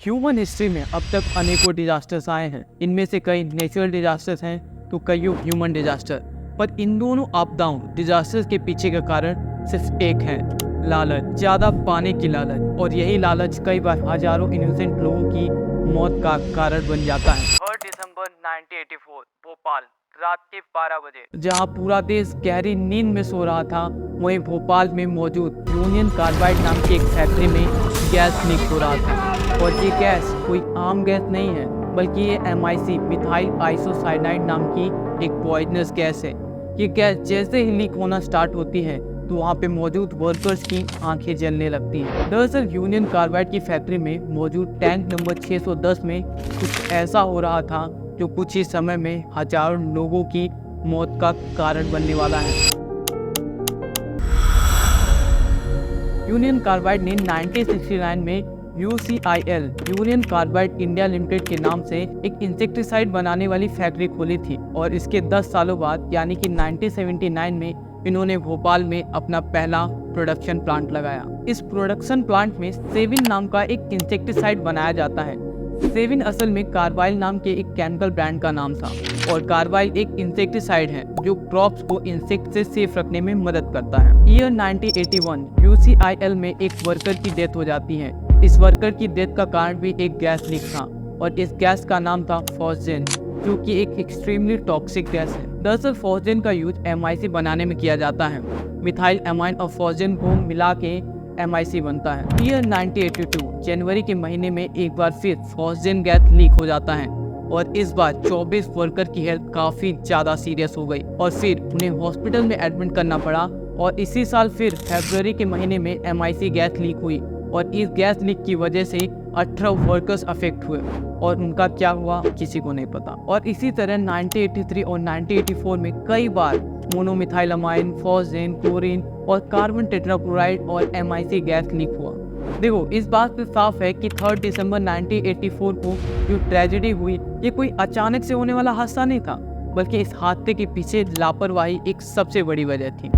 Human history में अब तक अनेकों डिजास्टर्स आए हैं। इनमें से कई नेचुरल डिजास्टर्स हैं तो कई ह्यूमन डिजास्टर। पर इन दोनों आपदाओं डिजास्टर्स के पीछे का कारण सिर्फ एक है, लालच, ज़्यादा पाने की लालच। और यही लालच कई बार हजारों इनोसेंट लोगों की मौत का कारण बन जाता है। 3 दिसंबर 1984 भोपाल, रात के 12 बजे जहां पूरा देश गहरी नींद में सो रहा था, वहीं भोपाल में मौजूद यूनियन कार्बाइड नाम की एक फैक्ट्री में गैस लीक हो रहा था। और ये गैस कोई आम गैस नहीं है, बल्कि ये MIC मिथाइल आइसोसाइनाइड नाम की एक पॉइजनस गैस है। ये गैस जैसे ही लीक होना स्टार्ट होती है तो वहाँ पे मौजूद वर्कर्स की आंखें जलने लगती हैं। दरअसल यूनियन कार्बाइड की फैक्ट्री में मौजूद टैंक नंबर 610 में कुछ ऐसा हो रहा था जो कुछ ही समय में हजारों लोगों की मौत का कारण बनने वाला है। यूनियन कार्बाइड ने 1969 में UCIL union carbide India limited के नाम से एक इंसेक्टिसाइड बनाने वाली फैक्ट्री खोली थी। और इसके 10 सालों बाद यानी कि 1979 में इन्होंने भोपाल में अपना पहला प्रोडक्शन प्लांट लगाया। इस प्रोडक्शन प्लांट में सेविन नाम का एक इंसेक्टिसाइड बनाया जाता है। सेविन असल में कार्बाइल नाम के एक केमिकल ब्रांड का नाम था। और कार्बाइल एक इंसेक्टिसाइड है जो क्रॉप्स को इंसेक्ट से सेफ रखने में मदद करता है। ईयर 1981 UCIL में एक वर्कर की डेथ हो जाती है। इस वर्कर की डेथ का कारण भी एक गैस लीक था और इस गैस का नाम था फॉस्जेन, जो कि एक एक्सट्रीमली टॉक्सिक गैस है। दरअसल फॉस्जेन का यूज MIC बनाने में किया जाता है। मिथाइल अमाइन और फॉस्जेन को मिला के MIC बनता है। ईयर 1982 जनवरी के महीने में एक बार फिर फॉस्जेन गैस लीक हो जाता है और इस बार 24 वर्कर की हेल्थ काफ़ी ज़्यादा सीरियस हो गई और फिर उन्हें हॉस्पिटल में एडमिट करना पड़ा। और इसी साल फिर फरवरी के महीने में MIC गैस लीक हुई और इस गैस लीक की वजह से 18 वर्कर्स अफेक्ट हुए और उनका क्या हुआ किसी को नहीं पता। और इसी तरह 1983 और 1984 में कई बार मोनोमिथाइलमाइन, फॉस्जेन, क्लोरीन और कार्बन टेट्राक्लोराइड और MIC गैस लीक हुआ। देखो, इस बात से साफ है कि 3 दिसंबर 1984 को जो ट्रेजेडी हुई ये कोई अचानक से होने वाला हादसा नहीं था, बल्कि इस हादसे के पीछे लापरवाही एक सबसे बड़ी वजह थी।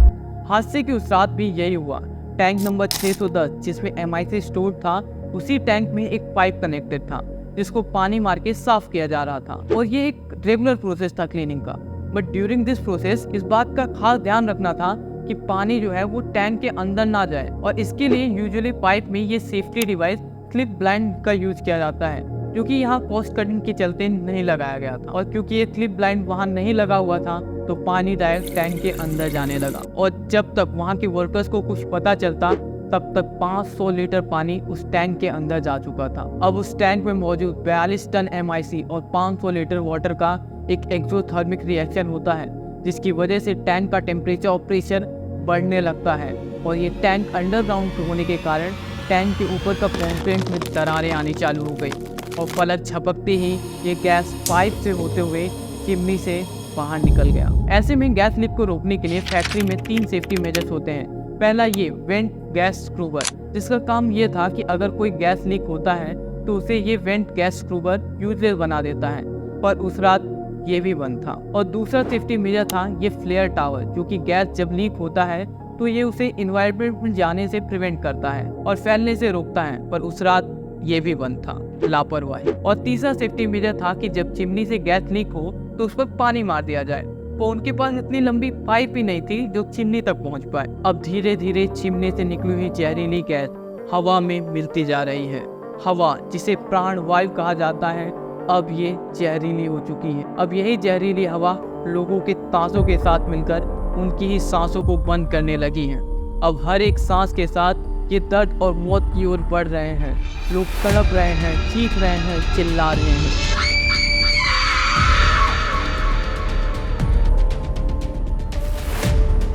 हादसे की उस रात भी यही हुआ। टैंक नंबर 610 जिसमें MIC स्टोर था, उसी टैंक में एक पाइप कनेक्टेड था जिसको पानी मार के साफ किया जा रहा था। और ये एक रेगुलर प्रोसेस था क्लीनिंग का। बट ड्यूरिंग दिस प्रोसेस इस बात का खास ध्यान रखना था कि पानी जो है वो टैंक के अंदर ना जाए। और इसके लिए यूजुअली पाइप में ये सेफ्टी डिवाइस क्लिप ब्लाइंड का यूज किया जाता है, जो कि यहाँ कॉस्ट कटिंग के चलते नहीं लगाया गया था। और क्योंकि ये क्लिप ब्लाइंड वहाँ नहीं लगा हुआ था तो पानी डायरेक्ट टैंक के अंदर जाने लगा। और जब तक वहाँ के वर्कर्स को कुछ पता चलता तब तक 500 लीटर पानी उस टैंक के अंदर जा चुका था। अब उस टैंक में मौजूद 42 टन MIC और 500 लीटर वाटर का एक एक्सोथर्मिक रिएक्शन होता है, जिसकी वजह से टैंक का टेम्परेचर और प्रेशर बढ़ने लगता है। और ये टैंक अंडरग्राउंड होने के कारण टैंक के ऊपर का कंक्रीट में दरारें आनी चालू हो गई और फलक झपकते ही ये गैस पाइप से होते हुए चिमनी से बाहर निकल गया। ऐसे में गैस लीक को रोकने के लिए फैक्ट्री में 3 सेफ्टी मेजर्स होते हैं। पहला ये वेंट गैस स्क्रूबर, जिसका काम ये था कि अगर कोई गैस लीक होता है तो उसे ये वेंट गैस स्क्रूबर यूजलेस बना देता है, पर उस रात ये भी बंद था। और दूसरा सेफ्टी मेजर था ये फ्लेयर टावर, जो कि गैस जब लीक होता है तो ये उसे इन्वायरमेंट में जाने से प्रिवेंट करता है और फैलने से रोकता है, पर उस रात ये भी बंद था, लापरवाही। और तीसरा सेफ्टी मेजर था कि जब चिमनी से गैस लीक हो तो उस पर पानी मार दिया जाए। तो उनके पास इतनी लंबी पाइप ही नहीं थी जो चिमनी तक पहुंच पाए। अब धीरे धीरे चिमनी से निकली हुई जहरीली गैस हवा में मिलती जा रही है। हवा, जिसे प्राण वायु कहा जाता है, अब ये जहरीली हो चुकी है। अब यही जहरीली हवा लोगों के सांसों के साथ मिलकर उनकी ही सांसों को बंद करने लगी है। अब हर एक सांस के साथ ये दर्द और मौत की ओर बढ़ रहे हैं। लोग तड़प रहे हैं, चीख रहे हैं, चिल्ला रहे हैं।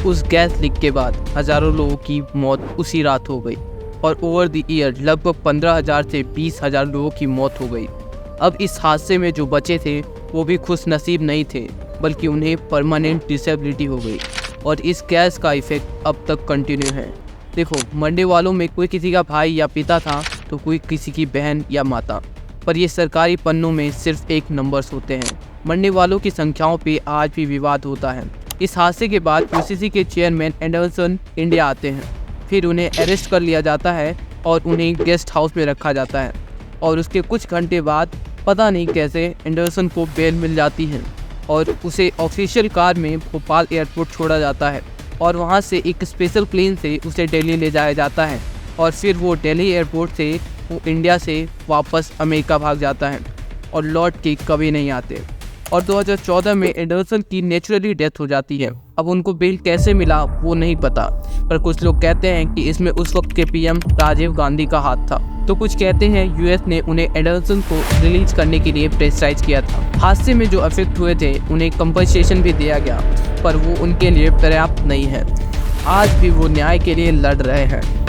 उस गैस लीक के बाद हजारों लोगों की मौत उसी रात हो गई और ओवर द ईयर लगभग 15,000 से 20,000 लोगों की मौत हो गई। अब इस हादसे में जो बचे थे वो भी खुश नसीब नहीं थे, बल्कि उन्हें परमानेंट डिसेबिलिटी हो गई। और इस गैस का इफेक्ट अब तक कंटिन्यू है। देखो, मरने वालों में कोई किसी का भाई या पिता था तो कोई किसी की बहन या माता, पर ये सरकारी पन्नों में सिर्फ एक नंबर्स होते हैं। मरने वालों की संख्याओं पे आज भी विवाद होता है। इस हादसे के बाद UCC के चेयरमैन एंडरसन इंडिया आते हैं, फिर उन्हें अरेस्ट कर लिया जाता है और उन्हें गेस्ट हाउस में रखा जाता है। और उसके कुछ घंटे बाद पता नहीं कैसे एंडरसन को बेल मिल जाती है और उसे ऑफिशियल कार में भोपाल एयरपोर्ट छोड़ा जाता है और वहाँ से एक स्पेशल प्लेन से उसे दिल्ली ले जाया जाता है और फिर वो दिल्ली एयरपोर्ट से वो इंडिया से वापस अमेरिका भाग जाता है और लौट के कभी नहीं आते। और 2014 में एंडरसन की नेचुरली डेथ हो जाती है। अब उनको बेल कैसे मिला वो नहीं पता, पर कुछ लोग कहते हैं कि इसमें उस वक्त के पीएम राजीव गांधी का हाथ था, तो कुछ कहते हैं यूएस ने उन्हें एंडरसन को रिलीज करने के लिए प्रेशराइज किया था। हादसे में जो अफेक्ट हुए थे उन्हें कंपनसेशन भी दिया गया, पर वो उनके लिए पर्याप्त नहीं है। आज भी वो न्याय के लिए लड़ रहे हैं।